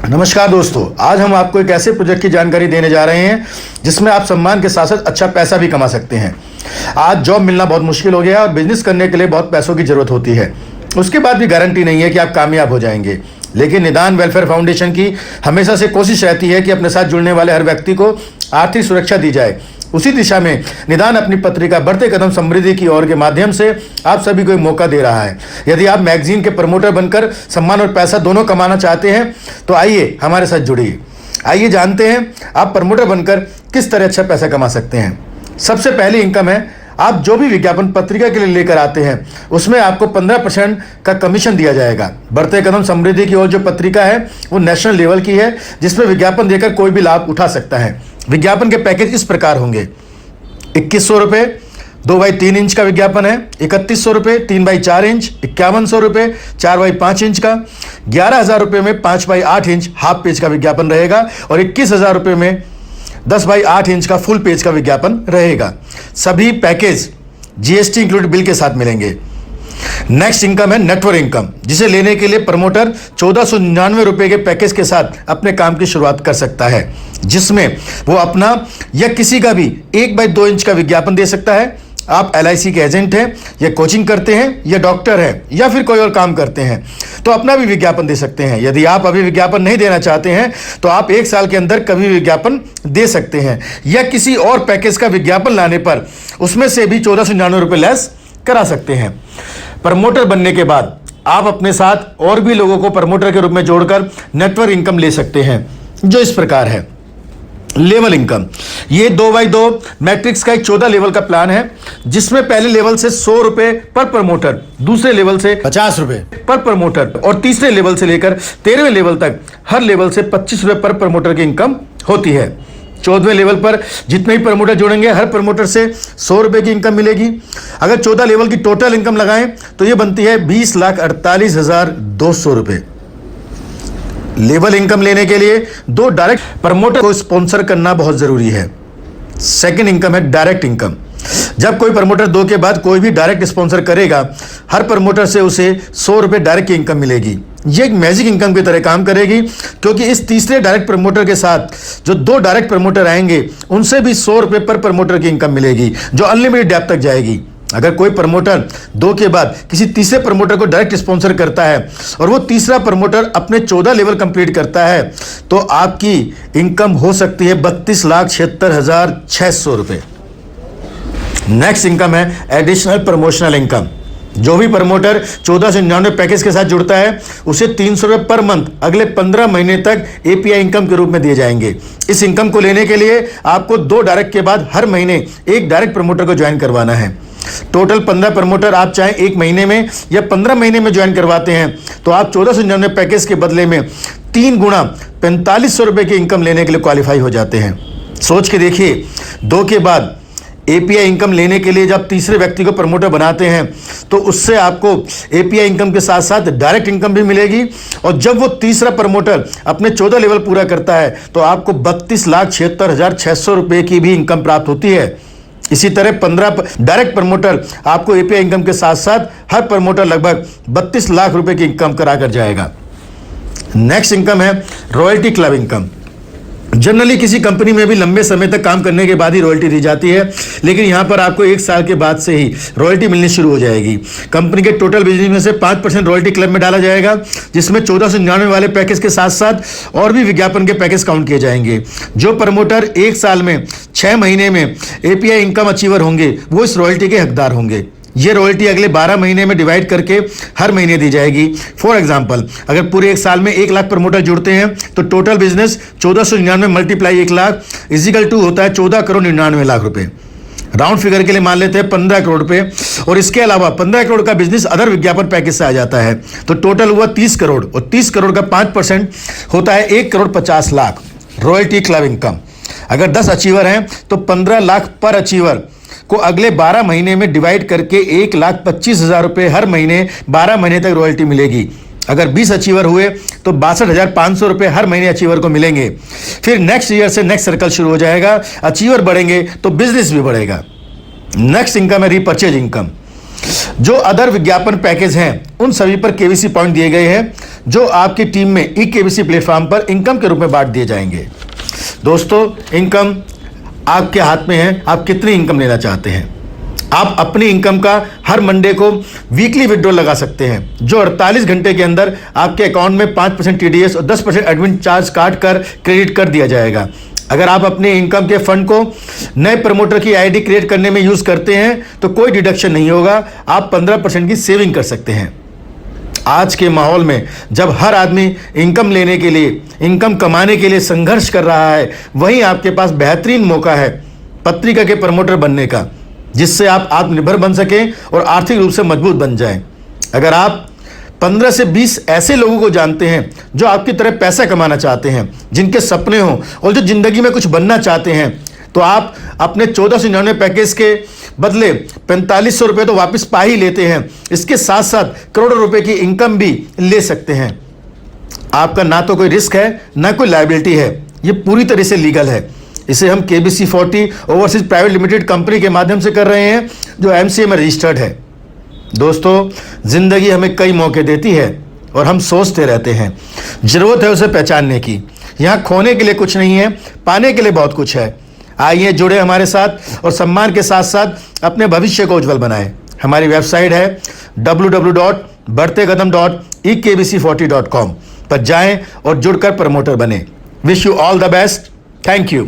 नमस्कार दोस्तों, आज हम आपको एक ऐसे प्रोजेक्ट की जानकारी देने जा रहे हैं जिसमें आप सम्मान के साथ साथ अच्छा पैसा भी कमा सकते हैं। आज जॉब मिलना बहुत मुश्किल हो गया है और बिजनेस करने के लिए बहुत पैसों की जरूरत होती है। उसके बाद भी गारंटी नहीं है कि आप कामयाब हो जाएंगे, लेकिन निदान वेलफेयर फाउंडेशन की हमेशा से कोशिश रहती है कि अपने साथ जुड़ने वाले हर व्यक्ति को आर्थिक सुरक्षा दी जाए। उसी दिशा में निदान अपनी पत्रिका बढ़ते कदम समृद्धि की ओर के माध्यम से आप सभी को एक मौका दे रहा है। यदि आप मैगजीन के प्रमोटर बनकर सम्मान और पैसा दोनों कमाना चाहते हैं तो आइए हमारे साथ जुड़िए। आइए जानते हैं आप प्रमोटर बनकर किस तरह अच्छा पैसा कमा सकते हैं। सबसे पहली इनकम है, आप जो भी विज्ञापन पत्रिका के लिए लेकर आते हैं उसमें आपको 15% का कमीशन दिया जाएगा। बढ़ते कदम समृद्धि की ओर जो पत्रिका है वो नेशनल लेवल की है, जिसमें विज्ञापन देकर कोई भी लाभ उठा सकता है। विज्ञापन के पैकेज इस प्रकार होंगे: 2100 रुपये 2x3 इंच का विज्ञापन है, 3100 रुपये 3x4 इंच, 5100 रुपये 4x5 इंच का, 11,000 रुपये में 5x8 इंच हाफ पेज का विज्ञापन रहेगा और 21,000 रुपये में 10x8 इंच का फुल पेज का विज्ञापन रहेगा। सभी पैकेज जीएसटी इंक्लूडेड बिल के साथ मिलेंगे। नेक्स्ट इनकम है नेटवर्क इनकम, जिसे लेने के लिए प्रमोटर 1499 रुपए के पैकेज के साथ अपने काम की शुरुआत कर सकता है, जिसमें वो अपना या किसी का भी 1x2 इंच का विज्ञापन दे सकता है। आप LIC के एजेंट हैं या कोचिंग करते हैं या डॉक्टर हैं या फिर कोई और काम करते हैं तो अपना भी विज्ञापन दे सकते हैं। यदि आप अभी विज्ञापन नहीं देना चाहते हैं तो आप 1 साल के अंदर कभी विज्ञापन दे सकते हैं या किसी और पैकेज का विज्ञापन लाने पर उसमें से भी 1499 रुपये लेस करा सकते हैं। प्रमोटर बनने के बाद आप अपने साथ और भी लोगों को प्रमोटर के रूप में जोड़कर नेटवर्क इनकम ले सकते हैं, जो इस प्रकार है। लेवल इनकम, ये 2x2 मैट्रिक्स का एक 14 लेवल का प्लान है, जिसमें पहले लेवल से 100 रुपए पर प्रमोटर, दूसरे लेवल से 50 रुपए पर प्रमोटर और तीसरे लेवल से लेकर 13वें लेवल तक हर लेवल से 25 रुपए पर प्रमोटर की इनकम होती है। 14वें लेवल पर जितने ही प्रमोटर जुड़ेंगे हर प्रमोटर से 100 रुपए की इनकम मिलेगी। अगर 14 लेवल की टोटल इनकम लगाएं तो ये बनती है 20,48,200 रुपए। लेवल इनकम लेने के लिए 2 डायरेक्ट प्रमोटर को स्पॉन्सर करना बहुत जरूरी है। सेकंड इनकम है डायरेक्ट इनकम। जब कोई प्रमोटर 2 के बाद कोई भी डायरेक्ट स्पॉन्सर करेगा, हर प्रमोटर से उसे 100 रुपए डायरेक्ट की इनकम मिलेगी। ये एक मैजिक इनकम की तरह काम करेगी, क्योंकि इस तीसरे डायरेक्ट प्रमोटर के साथ जो 2 डायरेक्ट प्रमोटर आएंगे उनसे भी 100 रुपए पर प्रमोटर की इनकम मिलेगी, जो अनलिमिटेड डेप्थ तक जाएगी। अगर कोई प्रमोटर 2 के बाद किसी तीसरे प्रमोटर को डायरेक्ट स्पॉन्सर करता है और वो तीसरा प्रमोटर अपने 14 लेवल कंप्लीट करता है तो आपकी इनकम हो सकती है 32,76,600 रुपए। नेक्स्ट इनकम है एडिशनल प्रमोशनल इनकम। जो भी प्रमोटर 1499 पैकेज के साथ जुड़ता है उसे 300 रुपये पर मंथ अगले 15 महीने तक API इनकम के रूप में दिए जाएंगे। इस इनकम को लेने के लिए आपको 2 डायरेक्ट के बाद हर महीने 1 डायरेक्ट प्रमोटर को ज्वाइन करवाना है। टोटल 15 प्रमोटर आप चाहे 1 महीने में या 15 महीने में ज्वाइन करवाते हैं तो आप 1499 पैकेज के बदले में 3 गुना 4500 रुपये की इनकम लेने के लिए क्वालिफाई हो जाते हैं। सोच के देखिए, 2 के बाद API इनकम लेने के लिए जब तीसरे व्यक्ति को प्रमोटर बनाते हैं तो उससे आपको API इनकम के साथ साथ डायरेक्ट इनकम भी मिलेगी, और जब वो तीसरा प्रमोटर अपने 14 लेवल पूरा करता है तो आपको 32,76,600 रुपये की भी इनकम प्राप्त होती है। इसी तरह 15 डायरेक्ट प्रमोटर आपको API इनकम के साथ साथ हर प्रमोटर लगभग 32 लाख रुपए की इनकम कराकर जाएगा। नेक्स्ट इनकम है रॉयल्टी क्लब इनकम। जनरली किसी कंपनी में भी लंबे समय तक काम करने के बाद ही रॉयल्टी दी जाती है, लेकिन यहां पर आपको 1 साल के बाद से ही रॉयल्टी मिलनी शुरू हो जाएगी। कंपनी के टोटल बिजनेस में से 5% रॉयल्टी क्लब में डाला जाएगा, जिसमें 1499 वाले पैकेज के साथ साथ और भी विज्ञापन के पैकेज काउंट किए जाएंगे। जो प्रमोटर 1 साल में 6 महीने में API इनकम अचीवर होंगे वो इस रॉयल्टी के हकदार होंगे। ये रॉयल्टी अगले 12 महीने में डिवाइड करके हर महीने दी जाएगी। फॉर एग्जांपल, अगर पूरे 1 साल में 1 लाख प्रमोटर जुड़ते हैं तो total business 1499 multiply 1 lakh equal to होता है 14,99,00,000 रुपए। राउंड फिगर के लिए मान लेते हैं 15 करोड़ रुपए, और इसके अलावा 15 करोड़ का बिजनेस अदर विज्ञापन पैकेज से आ जाता है तो टोटल हुआ 30 करोड़, और 30 करोड़ का 5% होता है 1,50,00,000 रॉयल्टी क्लब इनकम। अगर 10 अचीवर हैं तो 15 लाख पर अचीवर को अगले 12 महीने में डिवाइड करके 1,25,000 रुपये हर महीने 12 महीने तक रॉयल्टी मिलेगी। अगर 20 अचीवर हुए तो 62,500 रुपये हर महीने अचीवर को मिलेंगे। फिर नेक्स्ट ईयर से नेक्स्ट सर्कल शुरू हो जाएगा, अचीवर बढ़ेंगे तो बिजनेस भी बढ़ेगा। नेक्स्ट इनकम है रीपर्चेज इनकम। जो अदर विज्ञापन पैकेज हैं उन सभी पर केवीसी पॉइंट दिए गए हैं जो आपकी टीम में ई केवीसी प्लेटफॉर्म पर इनकम के रूप में बांट दिए जाएंगे। दोस्तों, इनकम आपके हाथ में है, आप कितनी इनकम लेना चाहते हैं। आप अपनी इनकम का हर मंडे को वीकली विड्रॉल लगा सकते हैं जो 48 घंटे के अंदर आपके अकाउंट में 5% टीडीएस और 10% एडमिन चार्ज काट कर क्रेडिट कर दिया जाएगा। अगर आप अपने इनकम के फंड को नए प्रमोटर की आईडी क्रिएट करने में यूज करते हैं तो कोई डिडक्शन नहीं होगा, आप 15% की सेविंग कर सकते हैं। आज के माहौल में जब हर आदमी इनकम लेने के लिए, इनकम कमाने के लिए संघर्ष कर रहा है, वहीं आपके पास बेहतरीन मौका है पत्रिका के प्रमोटर बनने का, जिससे आप आत्मनिर्भर बन सकें और आर्थिक रूप से मजबूत बन जाएं। अगर आप 15 से 20 ऐसे लोगों को जानते हैं जो आपकी तरह पैसा कमाना चाहते हैं, जिनके सपने हों और जो जिंदगी में कुछ बनना चाहते हैं, तो आप अपने 1499 पैकेज के बदले 4500 रुपये तो वापस पा ही लेते हैं। इसके साथ साथ करोड़ों रुपए की इनकम भी ले सकते हैं। आपका ना तो कोई रिस्क है ना कोई लायबिलिटी है, ये पूरी तरह से लीगल है। इसे हम KBC 40 overseas private limited company के माध्यम से कर रहे हैं जो एमसीए में रजिस्टर्ड है। दोस्तों, जिंदगी हमें कई मौके देती है और हम सोचते रहते हैं, जरूरत है उसे पहचानने की। यहाँ खोने के लिए कुछ नहीं है, पाने के लिए बहुत कुछ है। आइए जुड़े हमारे साथ और सम्मान के साथ साथ अपने भविष्य को उज्जवल बनाएं। हमारी वेबसाइट है www.बढ़तेकदम.ekbc40.com पर जाएं और जुड़कर प्रमोटर बने। Wish you all the best. Thank you.